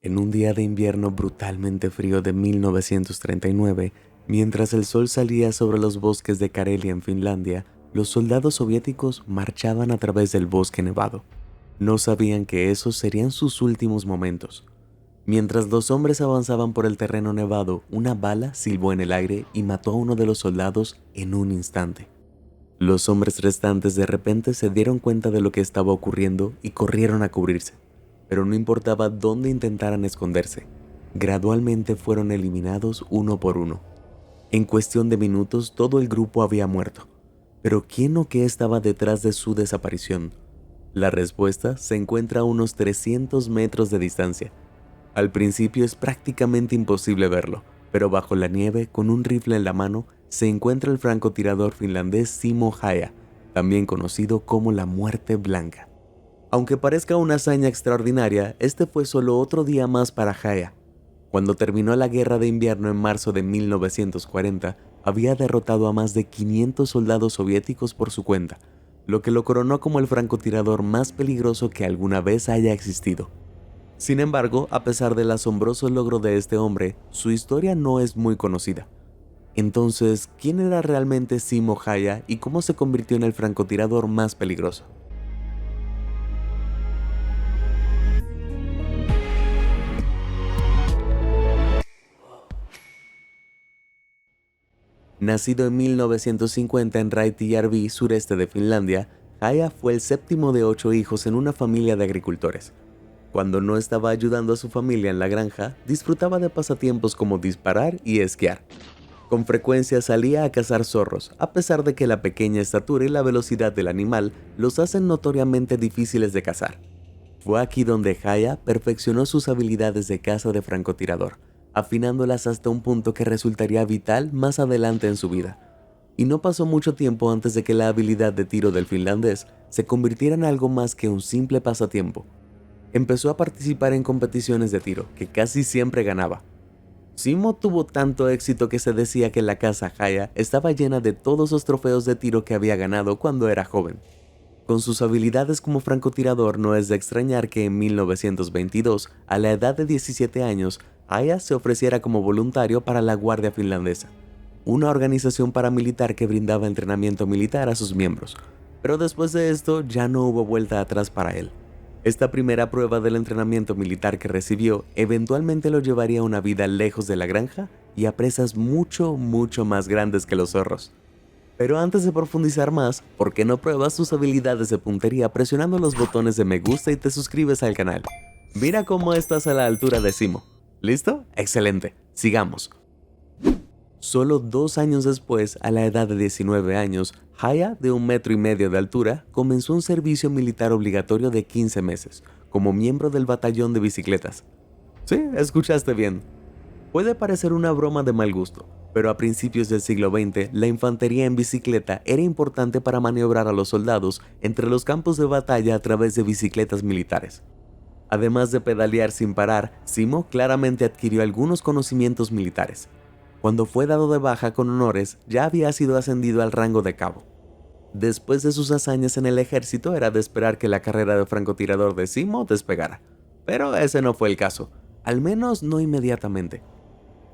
En un día de invierno brutalmente frío de 1939, mientras el sol salía sobre los bosques de Karelia en Finlandia, los soldados soviéticos marchaban a través del bosque nevado. No sabían que esos serían sus últimos momentos. Mientras los hombres avanzaban por el terreno nevado, una bala silbó en el aire y mató a uno de los soldados en un instante. Los hombres restantes de repente se dieron cuenta de lo que estaba ocurriendo y corrieron a cubrirse. Pero no importaba dónde intentaran esconderse, gradualmente fueron eliminados uno por uno. En cuestión de minutos todo el grupo había muerto. Pero ¿quién o qué estaba detrás de su desaparición? La respuesta se encuentra a unos 300 metros de distancia. Al principio es prácticamente imposible verlo, pero bajo la nieve, con un rifle en la mano, se encuentra el francotirador finlandés Simo Häyhä, también conocido como la Muerte Blanca. Aunque parezca una hazaña extraordinaria, este fue solo otro día más para Häyhä. Cuando terminó la guerra de invierno en marzo de 1940, había derrotado a más de 500 soldados soviéticos por su cuenta, lo que lo coronó como el francotirador más peligroso que alguna vez haya existido. Sin embargo, a pesar del asombroso logro de este hombre, su historia no es muy conocida. Entonces, ¿quién era realmente Simo Häyhä y cómo se convirtió en el francotirador más peligroso? Nacido en 1950 en Raitijärvi, sureste de Finlandia, Häyhä fue el séptimo de 8 hijos en una familia de agricultores. Cuando no estaba ayudando a su familia en la granja, disfrutaba de pasatiempos como disparar y esquiar. Con frecuencia salía a cazar zorros, a pesar de que la pequeña estatura y la velocidad del animal los hacen notoriamente difíciles de cazar. Fue aquí donde Häyhä perfeccionó sus habilidades de caza de francotirador, afinándolas hasta un punto que resultaría vital más adelante en su vida. Y no pasó mucho tiempo antes de que la habilidad de tiro del finlandés se convirtiera en algo más que un simple pasatiempo. Empezó a participar en competiciones de tiro, que casi siempre ganaba. Simo tuvo tanto éxito que se decía que la casa Häyhä estaba llena de todos los trofeos de tiro que había ganado cuando era joven. Con sus habilidades como francotirador no es de extrañar que en 1922, a la edad de 17 años, Häyhä se ofreciera como voluntario para la Guardia Finlandesa, una organización paramilitar que brindaba entrenamiento militar a sus miembros. Pero después de esto ya no hubo vuelta atrás para él. Esta primera prueba del entrenamiento militar que recibió eventualmente lo llevaría a una vida lejos de la granja y a presas mucho más grandes que los zorros. Pero antes de profundizar más, ¿por qué no pruebas tus habilidades de puntería presionando los botones de me gusta y te suscribes al canal? Mira cómo estás a la altura de Simo. ¿Listo? Excelente. Sigamos. Solo 2 años después, a la edad de 19 años, Häyhä, de 1,5 metros de altura, comenzó un servicio militar obligatorio de 15 meses, como miembro del batallón de bicicletas. Sí, escuchaste bien. Puede parecer una broma de mal gusto, pero a principios del siglo XX, la infantería en bicicleta era importante para maniobrar a los soldados entre los campos de batalla a través de bicicletas militares. Además de pedalear sin parar, Simo claramente adquirió algunos conocimientos militares. Cuando fue dado de baja con honores, ya había sido ascendido al rango de cabo. Después de sus hazañas en el ejército, era de esperar que la carrera de francotirador de Simo despegara. Pero ese no fue el caso, al menos no inmediatamente.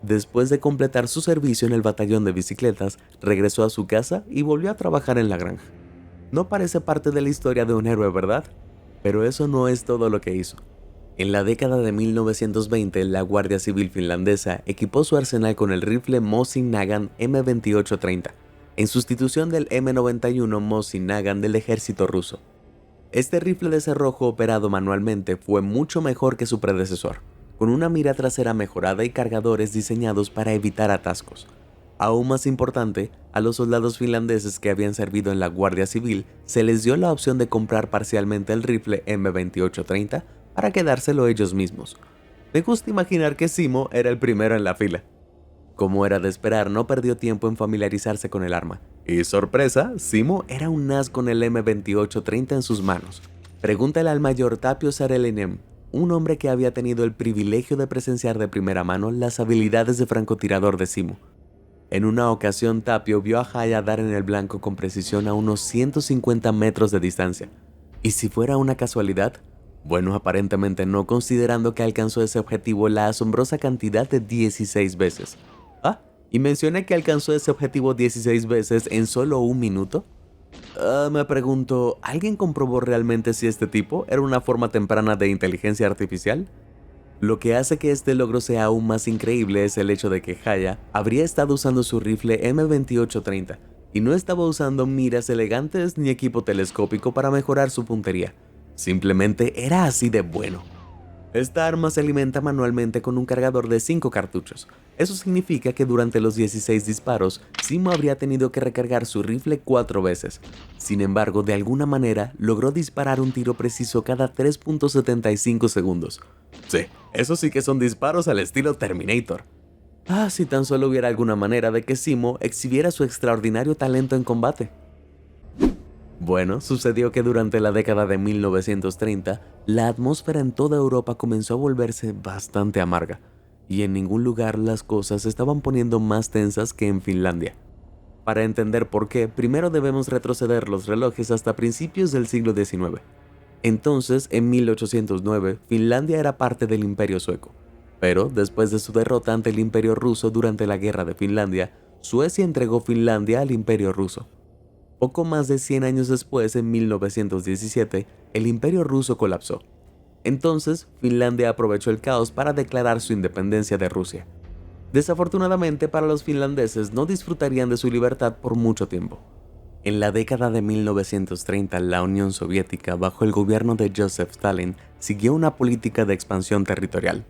Después de completar su servicio en el batallón de bicicletas, regresó a su casa y volvió a trabajar en la granja. No parece parte de la historia de un héroe, ¿verdad? Pero eso no es todo lo que hizo. En la década de 1920, la Guardia Civil finlandesa equipó su arsenal con el rifle Mosin Nagant M2830, en sustitución del M91 Mosin Nagant del ejército ruso. Este rifle de cerrojo operado manualmente fue mucho mejor que su predecesor, con una mira trasera mejorada y cargadores diseñados para evitar atascos. Aún más importante, a los soldados finlandeses que habían servido en la Guardia Civil se les dio la opción de comprar parcialmente el rifle M2830 para quedárselo ellos mismos. Me gusta imaginar que Simo era el primero en la fila. Como era de esperar, no perdió tiempo en familiarizarse con el arma. Y sorpresa, Simo era un as con el M2830 en sus manos. Pregúntale al mayor Tapio Saarinen, un hombre que había tenido el privilegio de presenciar de primera mano las habilidades de francotirador de Simo. En una ocasión, Tapio vio a Häyhä dar en el blanco con precisión a unos 150 metros de distancia. ¿Y si fuera una casualidad? Bueno, aparentemente no, considerando que alcanzó ese objetivo la asombrosa cantidad de 16 veces. Y mencioné que alcanzó ese objetivo 16 veces en solo un minuto. Me pregunto, ¿alguien comprobó realmente si este tipo era una forma temprana de inteligencia artificial? Lo que hace que este logro sea aún más increíble es el hecho de que Haya habría estado usando su rifle M2830 y no estaba usando miras elegantes ni equipo telescópico para mejorar su puntería. Simplemente era así de bueno. Esta arma se alimenta manualmente con un cargador de 5 cartuchos. Eso significa que durante los 16 disparos, Simo habría tenido que recargar su rifle 4 veces. Sin embargo, de alguna manera, logró disparar un tiro preciso cada 3.75 segundos. Sí, eso sí que son disparos al estilo Terminator. Si tan solo hubiera alguna manera de que Simo exhibiera su extraordinario talento en combate. Bueno, sucedió que durante la década de 1930, la atmósfera en toda Europa comenzó a volverse bastante amarga, y en ningún lugar las cosas se estaban poniendo más tensas que en Finlandia. Para entender por qué, primero debemos retroceder los relojes hasta principios del siglo XIX. Entonces, en 1809, Finlandia era parte del Imperio Sueco, pero después de su derrota ante el Imperio Ruso durante la Guerra de Finlandia, Suecia entregó Finlandia al Imperio Ruso. Poco más de 100 años después, en 1917, el Imperio Ruso colapsó. Entonces, Finlandia aprovechó el caos para declarar su independencia de Rusia. Desafortunadamente para los finlandeses no disfrutarían de su libertad por mucho tiempo. En la década de 1930, la Unión Soviética, bajo el gobierno de Joseph Stalin, siguió una política de expansión territorial.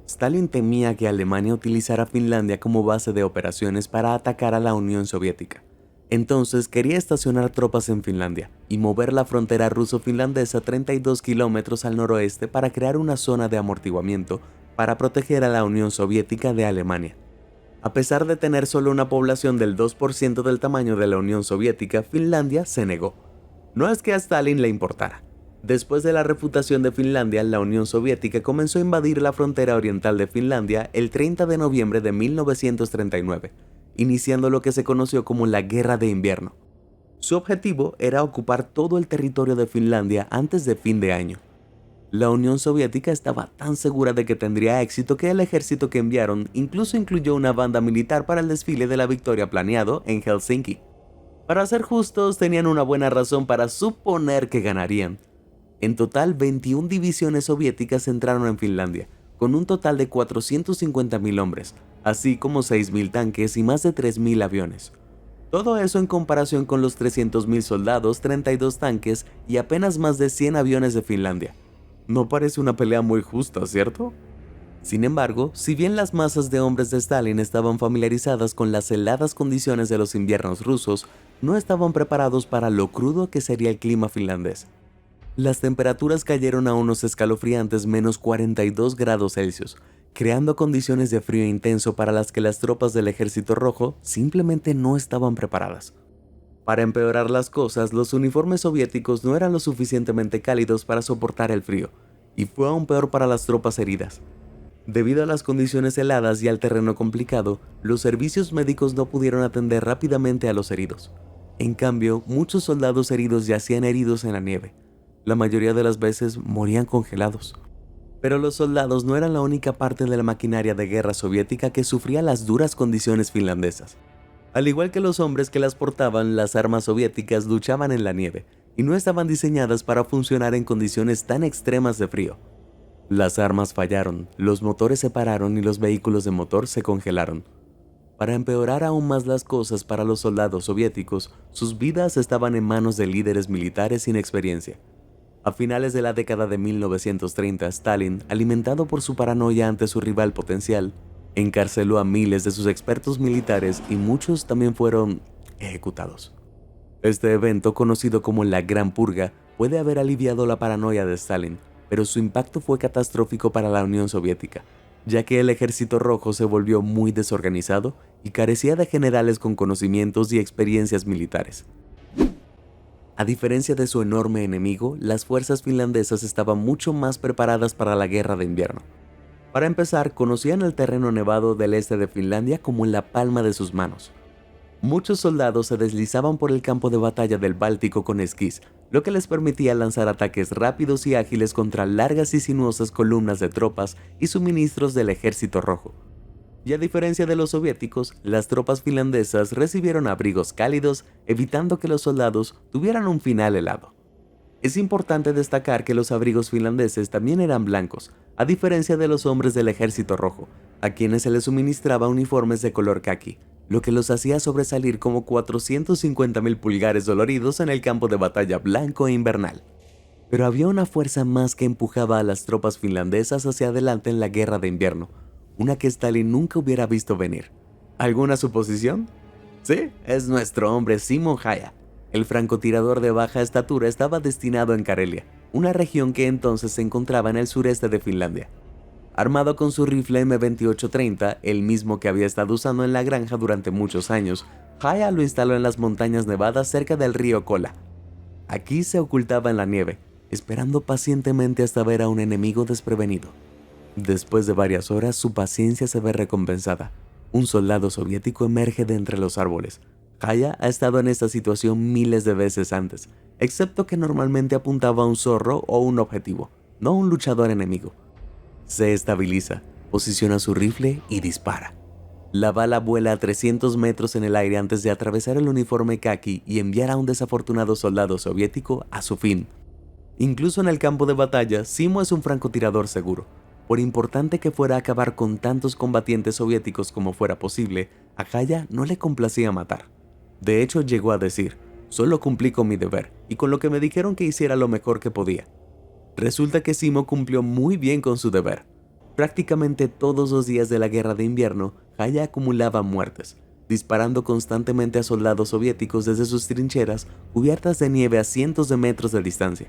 Stalin temía que Alemania utilizara Finlandia como base de operaciones para atacar a la Unión Soviética. Entonces quería estacionar tropas en Finlandia y mover la frontera ruso-finlandesa 32 kilómetros al noroeste para crear una zona de amortiguamiento para proteger a la Unión Soviética de Alemania. A pesar de tener solo una población del 2% del tamaño de la Unión Soviética, Finlandia se negó. No es que a Stalin le importara. Después de la refutación de Finlandia, la Unión Soviética comenzó a invadir la frontera oriental de Finlandia el 30 de noviembre de 1939. Iniciando lo que se conoció como la Guerra de Invierno. Su objetivo era ocupar todo el territorio de Finlandia antes de fin de año. La Unión Soviética estaba tan segura de que tendría éxito que el ejército que enviaron incluso incluyó una banda militar para el desfile de la victoria planeado en Helsinki. Para ser justos, tenían una buena razón para suponer que ganarían. En total, 21 divisiones soviéticas entraron en Finlandia, con un total de 450.000 hombres, así como 6.000 tanques y más de 3.000 aviones. Todo eso en comparación con los 300.000 soldados, 32 tanques y apenas más de 100 aviones de Finlandia. No parece una pelea muy justa, ¿cierto? Sin embargo, si bien las masas de hombres de Stalin estaban familiarizadas con las heladas condiciones de los inviernos rusos, no estaban preparados para lo crudo que sería el clima finlandés. Las temperaturas cayeron a unos escalofriantes menos 42 grados Celsius, creando condiciones de frío intenso para las que las tropas del Ejército Rojo simplemente no estaban preparadas. Para empeorar las cosas, los uniformes soviéticos no eran lo suficientemente cálidos para soportar el frío, y fue aún peor para las tropas heridas. Debido a las condiciones heladas y al terreno complicado, los servicios médicos no pudieron atender rápidamente a los heridos. En cambio, muchos soldados heridos yacían heridos en la nieve. La mayoría de las veces morían congelados. Pero los soldados no eran la única parte de la maquinaria de guerra soviética que sufría las duras condiciones finlandesas. Al igual que los hombres que las portaban, las armas soviéticas luchaban en la nieve y no estaban diseñadas para funcionar en condiciones tan extremas de frío. Las armas fallaron, los motores se pararon y los vehículos de motor se congelaron. Para empeorar aún más las cosas para los soldados soviéticos, sus vidas estaban en manos de líderes militares sin experiencia. A finales de la década de 1930, Stalin, alimentado por su paranoia ante su rival potencial, encarceló a miles de sus expertos militares y muchos también fueron ejecutados. Este evento, conocido como la Gran Purga, puede haber aliviado la paranoia de Stalin, pero su impacto fue catastrófico para la Unión Soviética, ya que el Ejército Rojo se volvió muy desorganizado y carecía de generales con conocimientos y experiencias militares. A diferencia de su enorme enemigo, las fuerzas finlandesas estaban mucho más preparadas para la guerra de invierno. Para empezar, conocían el terreno nevado del este de Finlandia como la palma de sus manos. Muchos soldados se deslizaban por el campo de batalla del Báltico con esquís, lo que les permitía lanzar ataques rápidos y ágiles contra largas y sinuosas columnas de tropas y suministros del Ejército Rojo. Y a diferencia de los soviéticos, las tropas finlandesas recibieron abrigos cálidos, evitando que los soldados tuvieran un final helado. Es importante destacar que los abrigos finlandeses también eran blancos, a diferencia de los hombres del Ejército Rojo, a quienes se les suministraba uniformes de color caqui, lo que los hacía sobresalir como 450.000 pulgares doloridos en el campo de batalla blanco e invernal. Pero había una fuerza más que empujaba a las tropas finlandesas hacia adelante en la guerra de invierno, una que Stalin nunca hubiera visto venir. ¿Alguna suposición? Sí, es nuestro hombre Simo Häyhä. El francotirador de baja estatura estaba destinado en Karelia, una región que entonces se encontraba en el sureste de Finlandia. Armado con su rifle M2830, el mismo que había estado usando en la granja durante muchos años, Häyhä lo instaló en las montañas nevadas cerca del río Kola. Aquí se ocultaba en la nieve, esperando pacientemente hasta ver a un enemigo desprevenido. Después de varias horas, su paciencia se ve recompensada. Un soldado soviético emerge de entre los árboles. Häyhä ha estado en esta situación miles de veces antes, excepto que normalmente apuntaba a un zorro o un objetivo, no a un luchador enemigo. Se estabiliza, posiciona su rifle y dispara. La bala vuela a 300 metros en el aire antes de atravesar el uniforme caqui y enviar a un desafortunado soldado soviético a su fin. Incluso en el campo de batalla, Simo es un francotirador seguro. Por importante que fuera acabar con tantos combatientes soviéticos como fuera posible, a Häyhä no le complacía matar. De hecho, llegó a decir: solo cumplí con mi deber, y con lo que me dijeron que hiciera lo mejor que podía. Resulta que Simo cumplió muy bien con su deber. Prácticamente todos los días de la guerra de invierno, Häyhä acumulaba muertes, disparando constantemente a soldados soviéticos desde sus trincheras cubiertas de nieve a cientos de metros de distancia.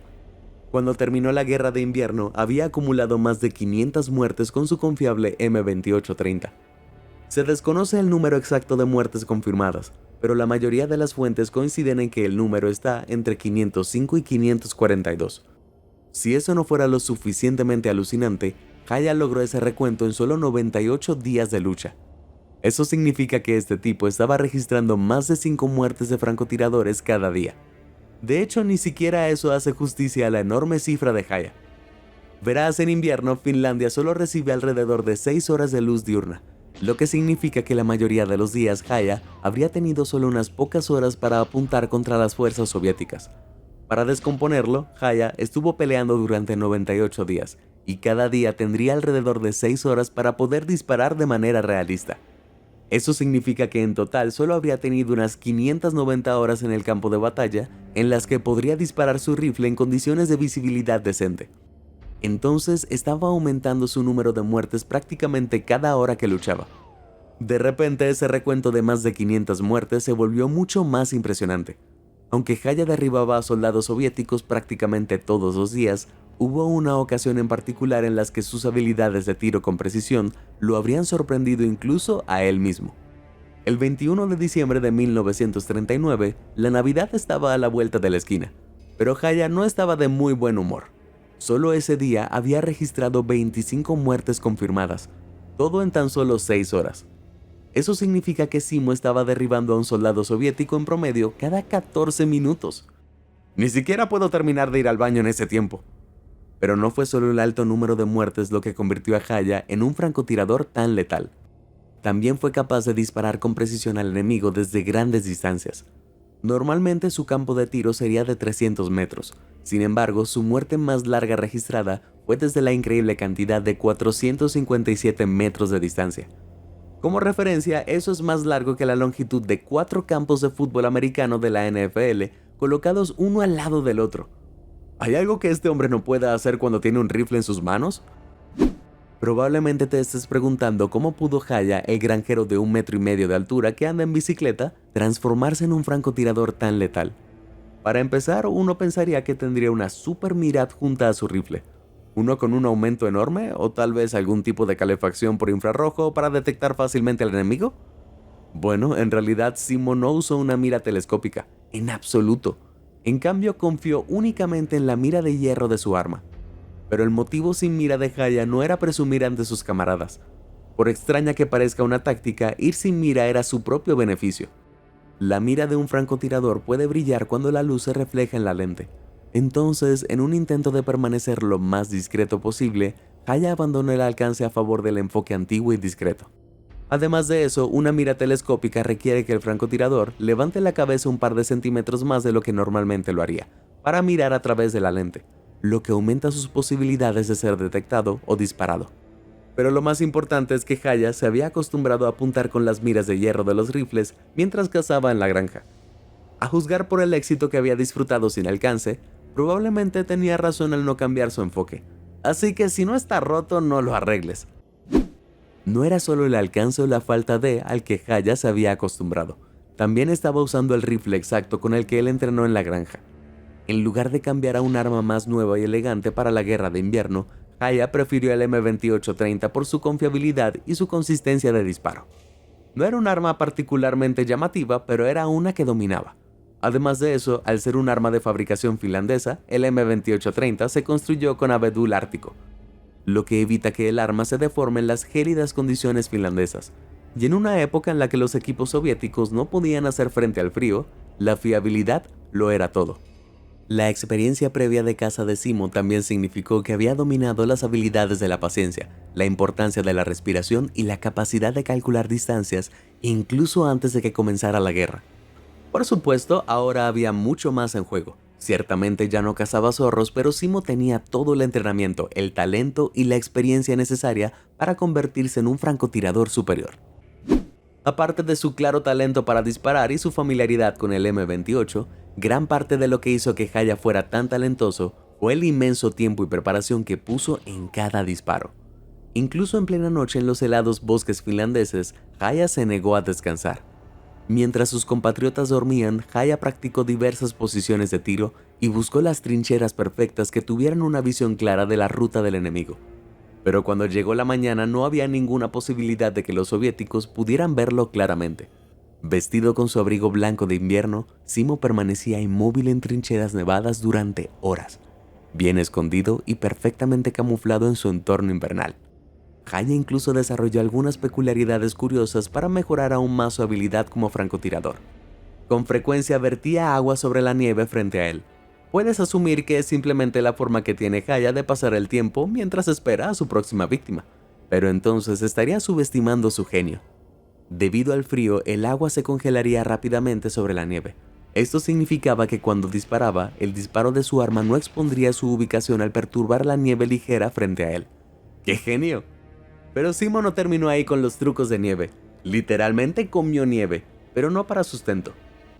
Cuando terminó la guerra de invierno, había acumulado más de 500 muertes con su confiable M2830. Se desconoce el número exacto de muertes confirmadas, pero la mayoría de las fuentes coinciden en que el número está entre 505 y 542. Si eso no fuera lo suficientemente alucinante, Häyhä logró ese recuento en solo 98 días de lucha. Eso significa que este tipo estaba registrando más de 5 muertes de francotiradores cada día. De hecho, ni siquiera eso hace justicia a la enorme cifra de Häyhä. Verás, en invierno, Finlandia solo recibe alrededor de 6 horas de luz diurna, lo que significa que la mayoría de los días Häyhä habría tenido solo unas pocas horas para apuntar contra las fuerzas soviéticas. Para descomponerlo, Häyhä estuvo peleando durante 98 días, y cada día tendría alrededor de 6 horas para poder disparar de manera realista. Eso significa que en total solo habría tenido unas 590 horas en el campo de batalla en las que podría disparar su rifle en condiciones de visibilidad decente. Entonces estaba aumentando su número de muertes prácticamente cada hora que luchaba. De repente ese recuento de más de 500 muertes se volvió mucho más impresionante. Aunque Häyhä derribaba a soldados soviéticos prácticamente todos los días, hubo una ocasión en particular en las que sus habilidades de tiro con precisión lo habrían sorprendido incluso a él mismo. El 21 de diciembre de 1939, la Navidad estaba a la vuelta de la esquina, pero Häyhä no estaba de muy buen humor. Solo ese día había registrado 25 muertes confirmadas, todo en tan solo 6 horas. Eso significa que Simo estaba derribando a un soldado soviético en promedio cada 14 minutos. Ni siquiera puedo terminar de ir al baño en ese tiempo. Pero no fue solo el alto número de muertes lo que convirtió a Häyhä en un francotirador tan letal. También fue capaz de disparar con precisión al enemigo desde grandes distancias. Normalmente su campo de tiro sería de 300 metros. Sin embargo, su muerte más larga registrada fue desde la increíble cantidad de 457 metros de distancia. Como referencia, eso es más largo que la longitud de 4 campos de fútbol americano de la NFL colocados uno al lado del otro. ¿Hay algo que este hombre no pueda hacer cuando tiene un rifle en sus manos? Probablemente te estés preguntando cómo pudo Häyhä, el granjero de 1,5 metros de altura que anda en bicicleta, transformarse en un francotirador tan letal. Para empezar, uno pensaría que tendría una super mira adjunta a su rifle. ¿Uno con un aumento enorme o tal vez algún tipo de calefacción por infrarrojo para detectar fácilmente al enemigo? Bueno, en realidad Simo no usó una mira telescópica, en absoluto. En cambio, confió únicamente en la mira de hierro de su arma. Pero el motivo sin mira de Häyhä no era presumir ante sus camaradas. Por extraña que parezca una táctica, ir sin mira era su propio beneficio. La mira de un francotirador puede brillar cuando la luz se refleja en la lente. Entonces, en un intento de permanecer lo más discreto posible, Haya abandonó el alcance a favor del enfoque antiguo y discreto. Además de eso, una mira telescópica requiere que el francotirador levante la cabeza un par de centímetros más de lo que normalmente lo haría, para mirar a través de la lente, lo que aumenta sus posibilidades de ser detectado o disparado. Pero lo más importante es que Haya se había acostumbrado a apuntar con las miras de hierro de los rifles mientras cazaba en la granja. A juzgar por el éxito que había disfrutado sin alcance, probablemente tenía razón al no cambiar su enfoque. Así que si no está roto, no lo arregles. No era solo el alcance o la falta de al que Haya se había acostumbrado. También estaba usando el rifle exacto con el que él entrenó en la granja. En lugar de cambiar a un arma más nueva y elegante para la guerra de invierno, Haya prefirió el M2830 por su confiabilidad y su consistencia de disparo. No era un arma particularmente llamativa, pero era una que dominaba. Además de eso, al ser un arma de fabricación finlandesa, el M2830 se construyó con abedul ártico, lo que evita que el arma se deforme en las gélidas condiciones finlandesas. Y en una época en la que los equipos soviéticos no podían hacer frente al frío, la fiabilidad lo era todo. La experiencia previa de caza de Simo también significó que había dominado las habilidades de la paciencia, la importancia de la respiración y la capacidad de calcular distancias, incluso antes de que comenzara la guerra. Por supuesto, ahora había mucho más en juego. Ciertamente ya no cazaba zorros, pero Simo tenía todo el entrenamiento, el talento y la experiencia necesaria para convertirse en un francotirador superior. Aparte de su claro talento para disparar y su familiaridad con el M28, gran parte de lo que hizo que Haya fuera tan talentoso fue el inmenso tiempo y preparación que puso en cada disparo. Incluso en plena noche en los helados bosques finlandeses, Haya se negó a descansar. Mientras sus compatriotas dormían, Haya practicó diversas posiciones de tiro y buscó las trincheras perfectas que tuvieran una visión clara de la ruta del enemigo. Pero cuando llegó la mañana no había ninguna posibilidad de que los soviéticos pudieran verlo claramente. Vestido con su abrigo blanco de invierno, Simo permanecía inmóvil en trincheras nevadas durante horas, bien escondido y perfectamente camuflado en su entorno invernal. Haya incluso desarrolló algunas peculiaridades curiosas para mejorar aún más su habilidad como francotirador. Con frecuencia vertía agua sobre la nieve frente a él. Puedes asumir que es simplemente la forma que tiene Haya de pasar el tiempo mientras espera a su próxima víctima, pero entonces estaría subestimando su genio. Debido al frío, el agua se congelaría rápidamente sobre la nieve. Esto significaba que cuando disparaba, el disparo de su arma no expondría su ubicación al perturbar la nieve ligera frente a él. ¡Qué genio! Pero Simo no terminó ahí con los trucos de nieve. Literalmente comió nieve, pero no para sustento.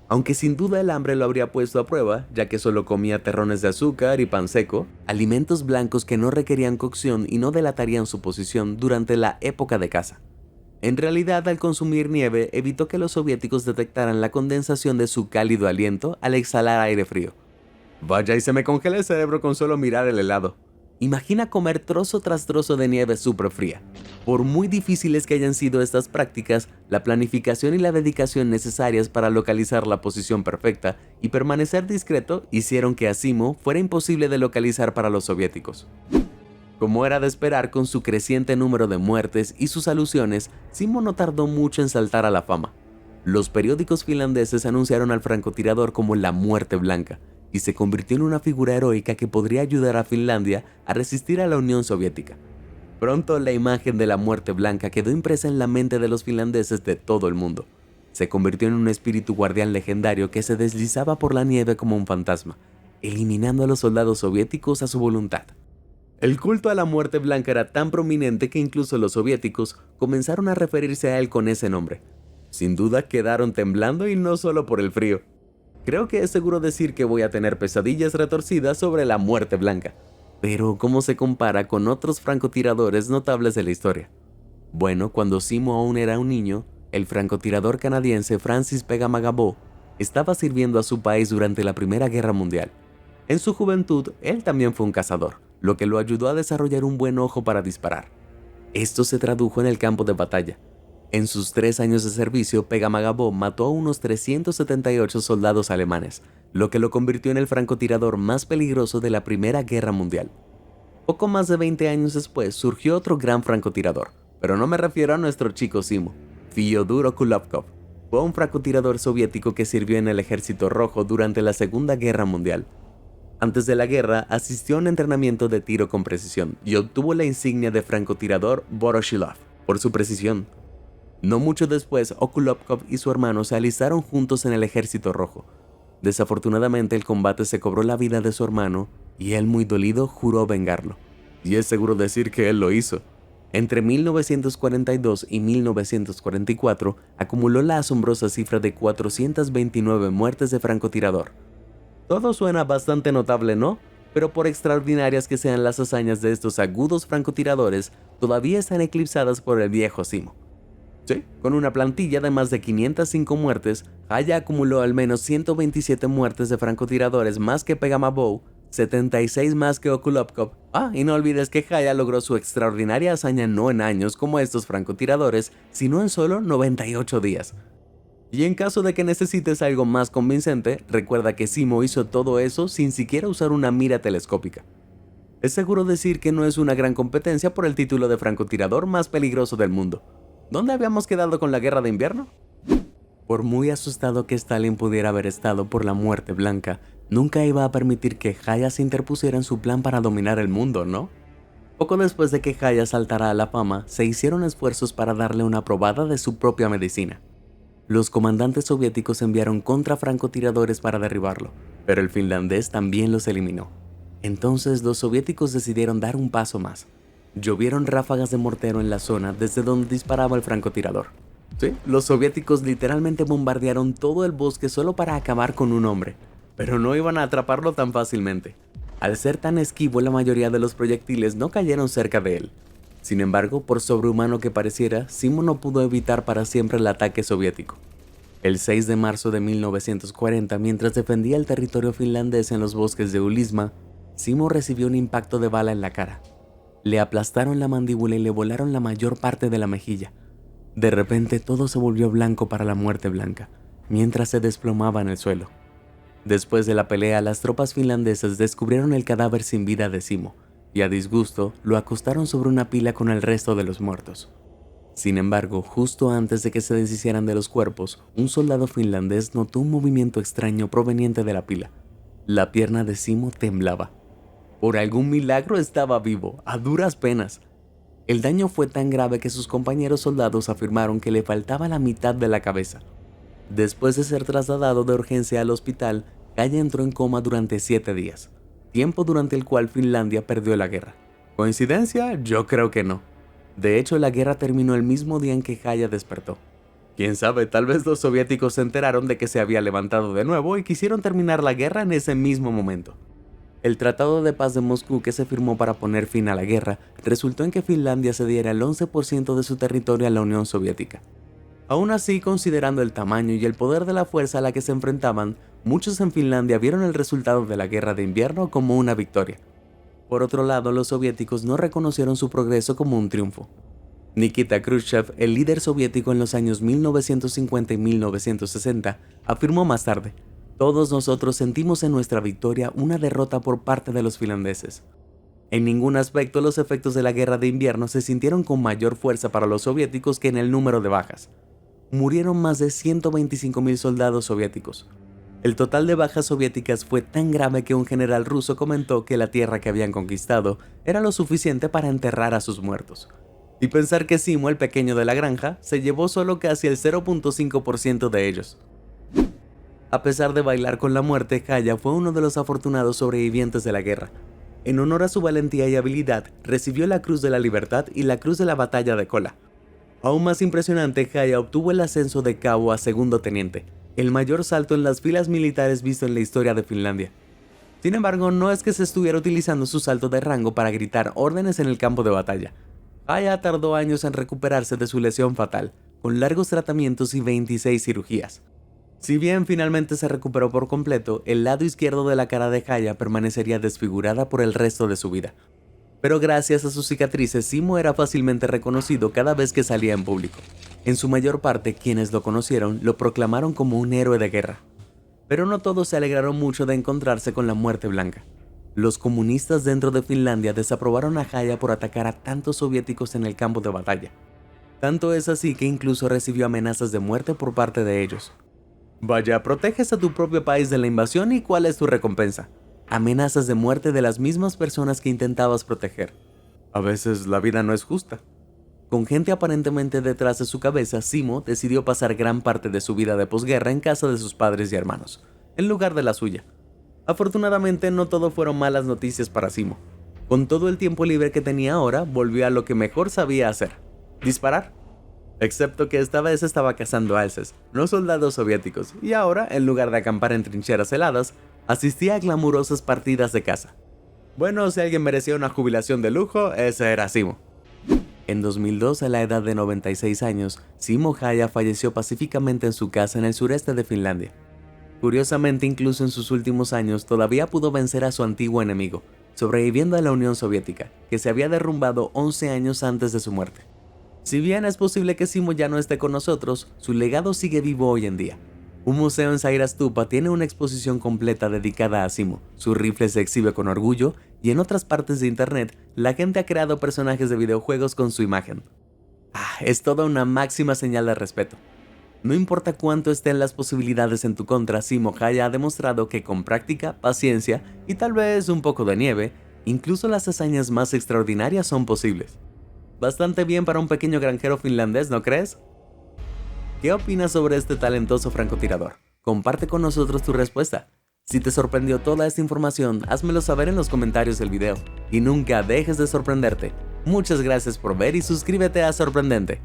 Aunque sin duda el hambre lo habría puesto a prueba, ya que solo comía terrones de azúcar y pan seco, alimentos blancos que no requerían cocción y no delatarían su posición durante la época de caza. En realidad, al consumir nieve, evitó que los soviéticos detectaran la condensación de su cálido aliento al exhalar aire frío. Vaya, y se me congela el cerebro con solo mirar el helado. Imagina comer trozo tras trozo de nieve súper fría. Por muy difíciles que hayan sido estas prácticas, la planificación y la dedicación necesarias para localizar la posición perfecta y permanecer discreto hicieron que a Simo fuera imposible de localizar para los soviéticos. Como era de esperar, con su creciente número de muertes y sus alusiones, Simo no tardó mucho en saltar a la fama. Los periódicos finlandeses anunciaron al francotirador como la Muerte Blanca, y se convirtió en una figura heroica que podría ayudar a Finlandia a resistir a la Unión Soviética. Pronto la imagen de la Muerte Blanca quedó impresa en la mente de los finlandeses de todo el mundo. Se convirtió en un espíritu guardián legendario que se deslizaba por la nieve como un fantasma, eliminando a los soldados soviéticos a su voluntad. El culto a la Muerte Blanca era tan prominente que incluso los soviéticos comenzaron a referirse a él con ese nombre. Sin duda quedaron temblando, y no solo por el frío. Creo que es seguro decir que voy a tener pesadillas retorcidas sobre la Muerte Blanca. Pero ¿cómo se compara con otros francotiradores notables de la historia? Bueno, cuando Simo aún era un niño, el francotirador canadiense Francis Pegamagabo estaba sirviendo a su país durante la Primera Guerra Mundial. En su juventud, él también fue un cazador, lo que lo ayudó a desarrollar un buen ojo para disparar. Esto se tradujo en el campo de batalla. En sus 3 años de servicio, Pegamagabo mató a unos 378 soldados alemanes, lo que lo convirtió en el francotirador más peligroso de la Primera Guerra Mundial. Poco más de 20 años después surgió otro gran francotirador, pero no me refiero a nuestro chico Simo, Fyodor Okulovkov. Fue un francotirador soviético que sirvió en el Ejército Rojo durante la Segunda Guerra Mundial. Antes de la guerra, asistió a un entrenamiento de tiro con precisión y obtuvo la insignia de francotirador Voroshilov por su precisión. No mucho después, Okulopkov y su hermano se alistaron juntos en el Ejército Rojo. Desafortunadamente, el combate se cobró la vida de su hermano y él, muy dolido, juró vengarlo. Y es seguro decir que él lo hizo. Entre 1942 y 1944, acumuló la asombrosa cifra de 429 muertes de francotirador. Todo suena bastante notable, ¿no? Pero por extraordinarias que sean las hazañas de estos agudos francotiradores, todavía están eclipsadas por el viejo Simo. Sí, con una plantilla de más de 505 muertes, Haya acumuló al menos 127 muertes de francotiradores más que Pegamabou, 76 más que Okulopkov. Y no olvides que Haya logró su extraordinaria hazaña no en años como estos francotiradores, sino en solo 98 días. Y en caso de que necesites algo más convincente, recuerda que Simo hizo todo eso sin siquiera usar una mira telescópica. Es seguro decir que no es una gran competencia por el título de francotirador más peligroso del mundo. ¿Dónde habíamos quedado con la guerra de invierno? Por muy asustado que Stalin pudiera haber estado por la muerte blanca, nunca iba a permitir que Haya se interpusiera en su plan para dominar el mundo, ¿no? Poco después de que Haya saltara a la fama, se hicieron esfuerzos para darle una probada de su propia medicina. Los comandantes soviéticos enviaron contrafrancotiradores para derribarlo, pero el finlandés también los eliminó. Entonces los soviéticos decidieron dar un paso más. Llovieron ráfagas de mortero en la zona desde donde disparaba el francotirador. Sí, los soviéticos literalmente bombardearon todo el bosque solo para acabar con un hombre, pero no iban a atraparlo tan fácilmente. Al ser tan esquivo, la mayoría de los proyectiles no cayeron cerca de él. Sin embargo, por sobrehumano que pareciera, Simo no pudo evitar para siempre el ataque soviético. El 6 de marzo de 1940, mientras defendía el territorio finlandés en los bosques de Ulisma, Simo recibió un impacto de bala en la cara. Le aplastaron la mandíbula y le volaron la mayor parte de la mejilla. De repente todo se volvió blanco para la muerte blanca, mientras se desplomaba en el suelo. Después de la pelea, las tropas finlandesas descubrieron el cadáver sin vida de Simo, y a disgusto lo acostaron sobre una pila con el resto de los muertos. Sin embargo, justo antes de que se deshicieran de los cuerpos, un soldado finlandés notó un movimiento extraño proveniente de la pila. La pierna de Simo temblaba. Por algún milagro estaba vivo, a duras penas. El daño fue tan grave que sus compañeros soldados afirmaron que le faltaba la mitad de la cabeza. Después de ser trasladado de urgencia al hospital, Haya entró en coma durante 7 días. Tiempo durante el cual Finlandia perdió la guerra. ¿Coincidencia? Yo creo que no. De hecho, la guerra terminó el mismo día en que Haya despertó. Quién sabe, tal vez los soviéticos se enteraron de que se había levantado de nuevo y quisieron terminar la guerra en ese mismo momento. El Tratado de Paz de Moscú, que se firmó para poner fin a la guerra, resultó en que Finlandia cediera el 11% de su territorio a la Unión Soviética. Aún así, considerando el tamaño y el poder de la fuerza a la que se enfrentaban, muchos en Finlandia vieron el resultado de la guerra de invierno como una victoria. Por otro lado, los soviéticos no reconocieron su progreso como un triunfo. Nikita Khrushchev, el líder soviético en los años 1950 y 1960, afirmó más tarde: "Todos nosotros sentimos en nuestra victoria una derrota por parte de los finlandeses". En ningún aspecto los efectos de la guerra de invierno se sintieron con mayor fuerza para los soviéticos que en el número de bajas. Murieron más de 125.000 soldados soviéticos. El total de bajas soviéticas fue tan grave que un general ruso comentó que la tierra que habían conquistado era lo suficiente para enterrar a sus muertos. Y pensar que Simo, el pequeño de la granja, se llevó solo casi el 0.5% de ellos. A pesar de bailar con la muerte, Haya fue uno de los afortunados sobrevivientes de la guerra. En honor a su valentía y habilidad, recibió la Cruz de la Libertad y la Cruz de la Batalla de Kola. Aún más impresionante, Haya obtuvo el ascenso de cabo a segundo teniente, el mayor salto en las filas militares visto en la historia de Finlandia. Sin embargo, no es que se estuviera utilizando su salto de rango para gritar órdenes en el campo de batalla. Haya tardó años en recuperarse de su lesión fatal, con largos tratamientos y 26 cirugías. Si bien finalmente se recuperó por completo, el lado izquierdo de la cara de Haya permanecería desfigurada por el resto de su vida. Pero gracias a sus cicatrices, Simo era fácilmente reconocido cada vez que salía en público. En su mayor parte, quienes lo conocieron lo proclamaron como un héroe de guerra. Pero no todos se alegraron mucho de encontrarse con la muerte blanca. Los comunistas dentro de Finlandia desaprobaron a Haya por atacar a tantos soviéticos en el campo de batalla. Tanto es así que incluso recibió amenazas de muerte por parte de ellos. Vaya, proteges a tu propio país de la invasión y ¿cuál es tu recompensa? Amenazas de muerte de las mismas personas que intentabas proteger. A veces la vida no es justa. Con gente aparentemente detrás de su cabeza, Simo decidió pasar gran parte de su vida de posguerra en casa de sus padres y hermanos, en lugar de la suya. Afortunadamente, no todo fueron malas noticias para Simo. Con todo el tiempo libre que tenía ahora, volvió a lo que mejor sabía hacer: disparar. Excepto que esta vez estaba cazando alces, no soldados soviéticos, y ahora, en lugar de acampar en trincheras heladas, asistía a glamurosas partidas de caza. Bueno, si alguien merecía una jubilación de lujo, ese era Simo. En 2002, a la edad de 96 años, Simo Häyhä falleció pacíficamente en su casa en el sureste de Finlandia. Curiosamente, incluso en sus últimos años, todavía pudo vencer a su antiguo enemigo, sobreviviendo a la Unión Soviética, que se había derrumbado 11 años antes de su muerte. Si bien es posible que Simo ya no esté con nosotros, su legado sigue vivo hoy en día. Un museo en Sairastupa tiene una exposición completa dedicada a Simo, su rifle se exhibe con orgullo y en otras partes de internet la gente ha creado personajes de videojuegos con su imagen. Es toda una máxima señal de respeto. No importa cuánto estén las posibilidades en tu contra, Simo Häyhä ha demostrado que con práctica, paciencia y tal vez un poco de nieve, incluso las hazañas más extraordinarias son posibles. Bastante bien para un pequeño granjero finlandés, ¿no crees? ¿Qué opinas sobre este talentoso francotirador? Comparte con nosotros tu respuesta. Si te sorprendió toda esta información, házmelo saber en los comentarios del video. Y nunca dejes de sorprenderte. Muchas gracias por ver y suscríbete a Sorprendente.